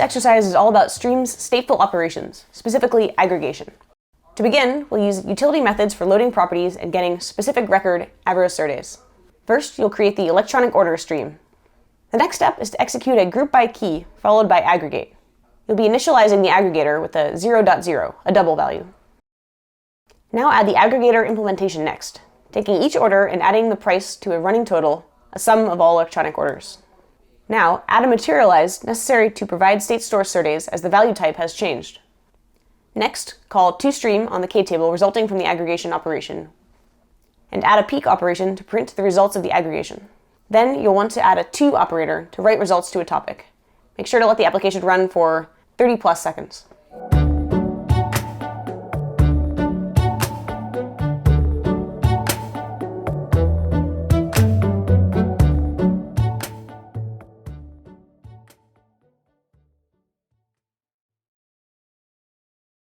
exercise is all about Streams' stateful operations, specifically aggregation. To begin, we'll use utility methods for loading properties and getting specific record average SerDes. First, you'll create the electronic order stream. The next step is to execute a group by key, followed by aggregate. You'll be initializing the aggregator with a 0.0, a double value. Now add the aggregator implementation next, taking each order and adding the price to a running total, a sum of all electronic orders. Now, add a materialized necessary to provide state store SerDes as the value type has changed. Next, call toStream on the k-table resulting from the aggregation operation, and add a peek operation to print the results of the aggregation. Then you'll want to add a to operator to write results to a topic. Make sure to let the application run for 30+ seconds.